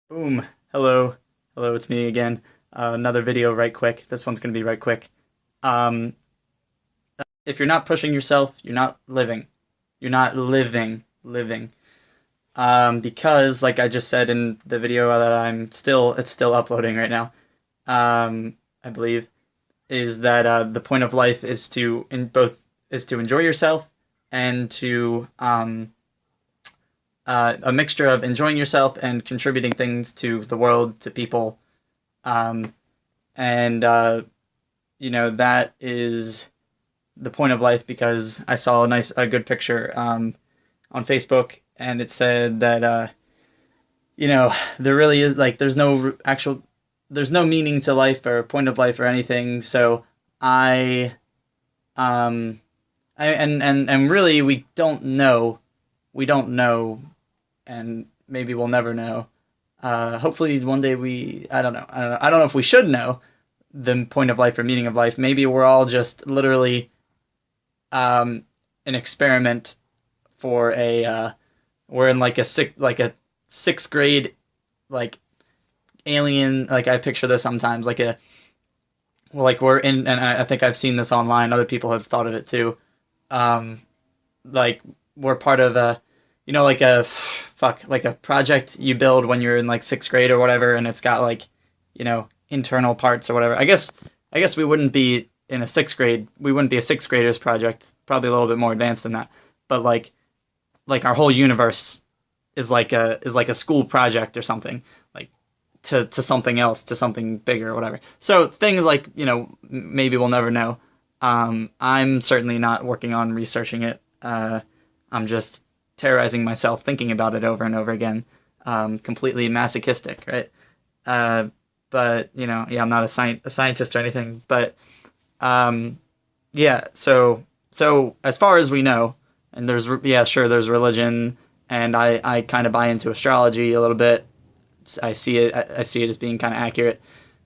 Boom. Hello. Hello, it's me again. Another video right quick. This one's going to be right quick. Um, if you're not pushing yourself, you're not living. You're not living. Because, like I just said in the video that it's still uploading right now, I believe, is that the point of life is to enjoy yourself and to a mixture of enjoying yourself and contributing things to the world, to people. Um, and, that is the point of life because I saw a good picture on Facebook and it said that, there really is, like, there's no meaning to life or point of life or anything. So I, um, and really we don't know and maybe we'll never know. Hopefully, one day I don't know. I don't know if we should know the point of life or meaning of life. Maybe we're all just literally an experiment for we're in like a sixth grade like alien. Like I picture this sometimes like we're in, and I think I've seen this online. Other people have thought of it too. Um, like we're part of like like a project you build when you're in like sixth grade or whatever, and it's got like, internal parts or whatever. I guess we wouldn't be in a sixth grade. We wouldn't be a sixth grader's project. Probably a little bit more advanced than that. But like our whole universe is like a school project or something, like to something else, to something bigger or whatever. So things like, maybe we'll never know. I'm certainly not working on researching it. I'm just terrorizing myself thinking about it over and over again. Completely masochistic, right? But yeah, I'm not a scientist or anything. But yeah, so as far as we know, and there's religion, and I kind of buy into astrology a little bit. I see it as being kind of accurate,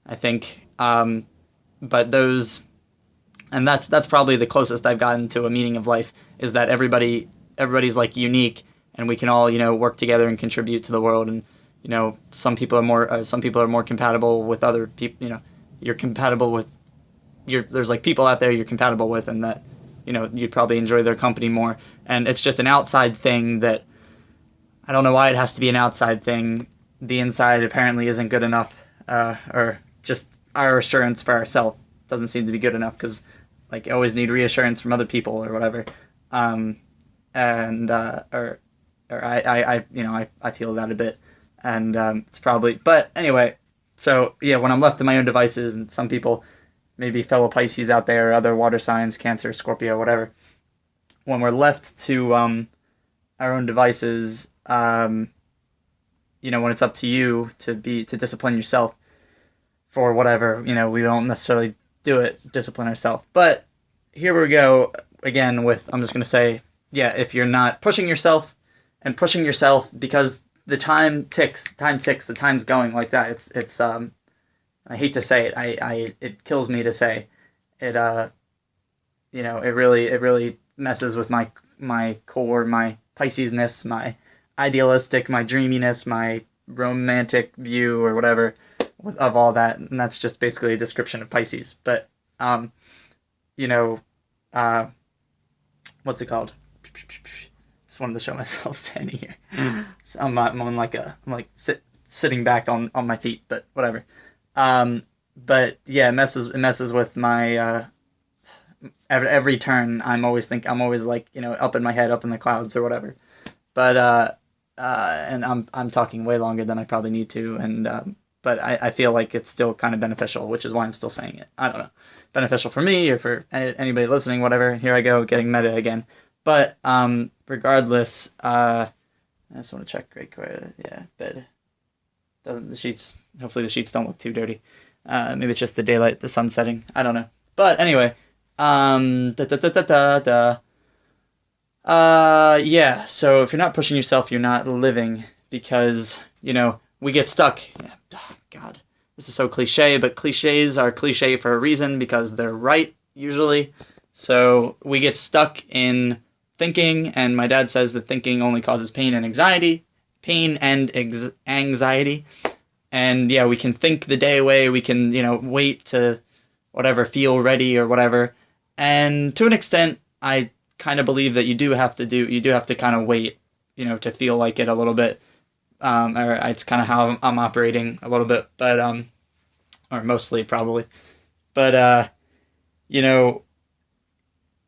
I think. But that's probably the closest I've gotten to a meaning of life, is that everybody's like unique, and we can all work together and contribute to the world. And some people are more compatible with other people. You're compatible with there's like people out there you're compatible with, and that you'd probably enjoy their company more. And it's just an outside thing that I don't know why it has to be an outside thing. The inside apparently isn't good enough, or just our assurance for ourselves doesn't seem to be good enough, because like I always need reassurance from other people or whatever. And or I feel that a bit, and it's probably, but anyway. So yeah, when I'm left to my own devices, and some people, maybe fellow Pisces out there, or other water signs, Cancer, Scorpio, whatever, when we're left to our own devices, when it's up to you to discipline yourself for whatever, we don't necessarily discipline ourselves. But here we go again with, I'm just going to say, yeah, if you're not pushing yourself because the time ticks, the time's going like that. It's I hate to say it. It kills me to say it. It really messes with my core, my Piscesness, my idealistic, my dreaminess, my romantic view or whatever of all that. And that's just basically a description of Pisces. But you know, what's it called? Just wanted to show myself standing here. So I'm sitting back on my feet, but whatever. But yeah, it messes with my every turn. I'm always like, up in my head, up in the clouds or whatever. But and I'm talking way longer than I probably need to, and but I feel like it's still kind of beneficial, which is why I'm still saying it. I don't know, beneficial for me or for anybody listening, whatever. Here I go, getting meta again. But regardless, I just want to check right quick. Yeah, bed. The sheets. Hopefully the sheets don't look too dirty. Maybe it's just the daylight, the sun setting. I don't know. But anyway, yeah. So if you're not pushing yourself, you're not living, because we get stuck. Yeah, oh, God, this is so cliche, but cliches are cliche for a reason, because they're right usually. So we get stuck in thinking, and my dad says that thinking only causes pain and anxiety. And yeah, we can think the day away. We can, wait to whatever, feel ready or whatever. And to an extent, I kind of believe that you do have to kind of wait, to feel like it a little bit. Or it's kind of how I'm operating a little bit, but, or mostly probably. But, you know,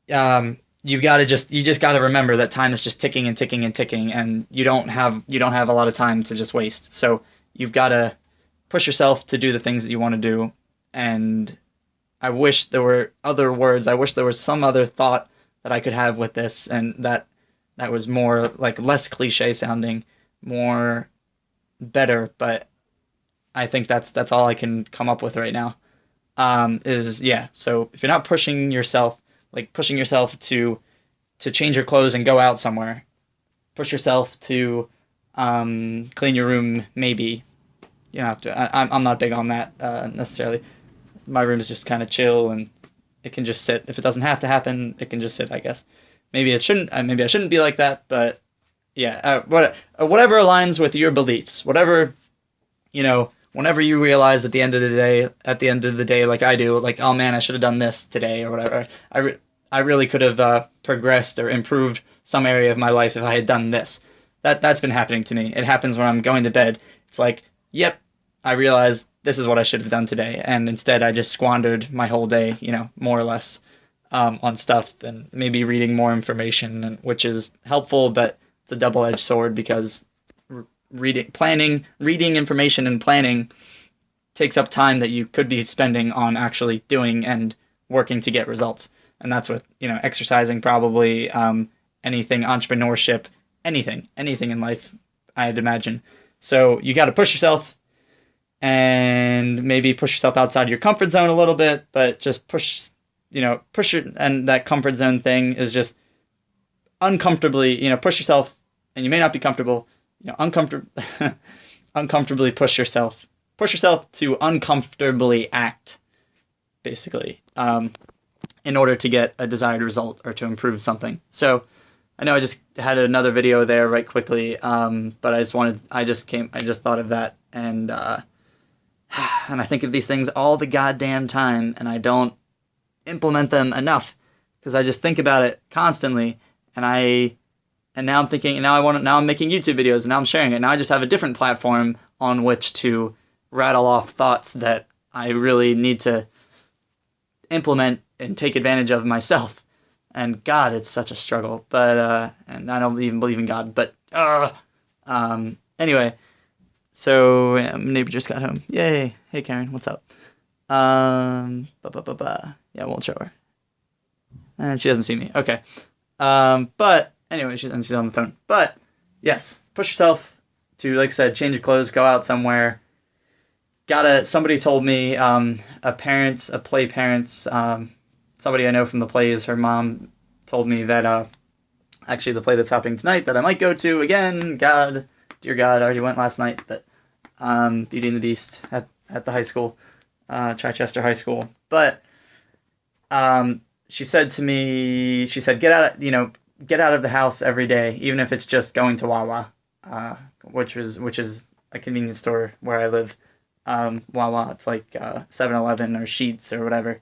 you just gotta remember that time is just ticking and ticking and ticking, and you don't have a lot of time to just waste. So you've got to push yourself to do the things that you want to do. And I wish there were other words. I wish there was some other thought that I could have with this, and that was more like less cliche sounding, more better. But I think that's all I can come up with right now. So if you're not pushing yourself, like pushing yourself to change your clothes and go out somewhere, push yourself to clean your room, maybe. You don't have to. I'm not big on that necessarily. My room is just kind of chill, and it can just sit. If it doesn't have to happen, it can just sit, I guess. Maybe it shouldn't. Maybe I shouldn't be like that, but yeah. Whatever aligns with your beliefs, whatever, whenever you realize at the end of the day, like I do, like, oh man, I should have done this today or whatever. I really could have progressed or improved some area of my life if I had done this. That's been happening to me. It happens when I'm going to bed. It's like, yep, I realized this is what I should have done today, and instead I just squandered my whole day, more or less, on stuff, and maybe reading more information, which is helpful, but it's a double-edged sword because reading information and planning takes up time that you could be spending on actually doing and working to get results. And that's with, exercising, probably, anything, entrepreneurship, anything in life, I'd imagine. So you got to push yourself, and maybe push yourself outside your comfort zone a little bit, but just push and that comfort zone thing is just uncomfortably, push yourself, and you may not be comfortable, uncomfortably push yourself to uncomfortably act, basically, in order to get a desired result or to improve something. So I know I just had another video there right quickly, but I just thought of that, and I think of these things all the goddamn time, and I don't implement them enough, because I just think about it constantly, and now I'm thinking, now I'm making YouTube videos, and now I'm sharing it. Now I just have a different platform on which to rattle off thoughts that I really need to implement and take advantage of myself. And God, it's such a struggle. But and I don't even believe in God. But anyway, so neighbor just got home. Yay! Hey Karen, what's up? Yeah, I won't show her. And she doesn't see me. Okay. But anyway, she's on the phone. But yes, push yourself to, like I said, change your clothes, go out somewhere. Somebody told me, play parents, somebody I know from the plays, her mom told me that, actually the play that's happening tonight that I might go to again, dear God, I already went last night, but, Beauty and the Beast at the high school, Chichester High School. But, she said to me, get out of the house every day, even if it's just going to Wawa, which is a convenience store where I live. Wawa, it's like 7-Eleven or Sheetz or whatever,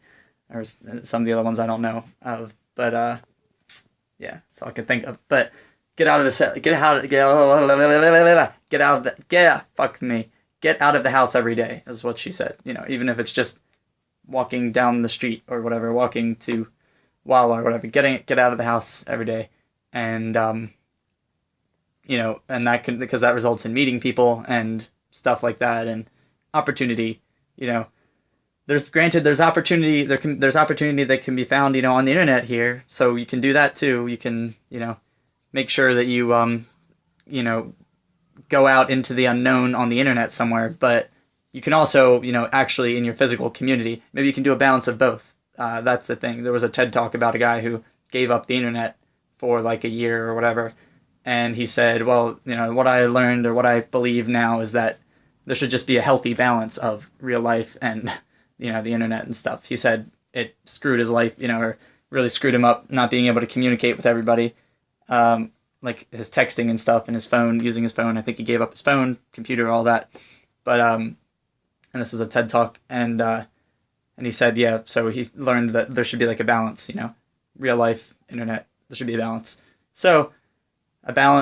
or some of the other ones I don't know of, but yeah, that's all I could think of. But get out of the house every day is what she said. Even if it's just walking down the street or whatever, walking to Wawa or whatever, get out of the house every day, and and that can, because that results in meeting people and stuff like that, and opportunity. There's opportunity that can be found on the internet here, so you can do that too. You can make sure that you go out into the unknown on the internet somewhere, but you can also actually in your physical community, maybe you can do a balance of both. That's the thing. There was a TED Talk about a guy who gave up the internet for like a year or whatever, and he said, well, what I learned or what I believe now is that there should just be a healthy balance of real life and, the internet and stuff. He said it screwed his life, or really screwed him up, not being able to communicate with everybody, like his texting and stuff, and his phone, using his phone. I think he gave up his phone, computer, all that. But and this was a TED talk, and he said, yeah, so he learned that there should be like a balance, you know, real life, internet, there should be a balance. So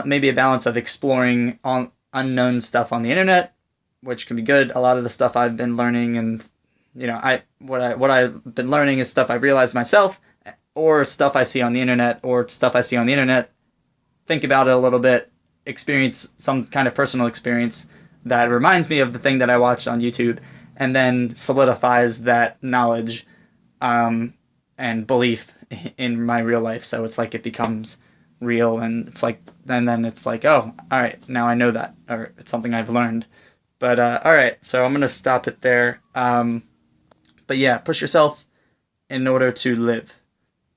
maybe a balance of exploring on unknown stuff on the internet, which can be good. A lot of the stuff I've been learning, and you know, what I've been learning is stuff I've realized myself, or stuff I see on the internet, or stuff I see on the internet. Think about it a little bit, experience some kind of personal experience that reminds me of the thing that I watched on YouTube, and then solidifies that knowledge and belief in my real life. So it's like it becomes real, and it's like, and then it's like, oh, all right, now I know that, or it's something I've learned. But all right, so I'm gonna stop it there. But yeah, push yourself in order to live,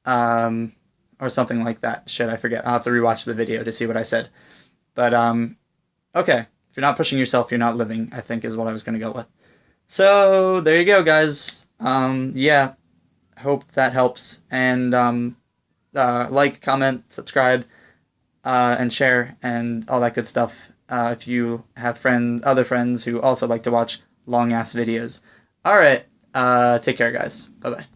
or something like that. Shit, I forget. I'll have to rewatch the video to see what I said. But okay, if you're not pushing yourself, you're not living, I think is what I was gonna go with. So there you go, guys. Yeah, hope that helps, and like, comment, subscribe, and share, and all that good stuff. If you have other friends who also like to watch long ass videos. All right, take care, guys. Bye bye.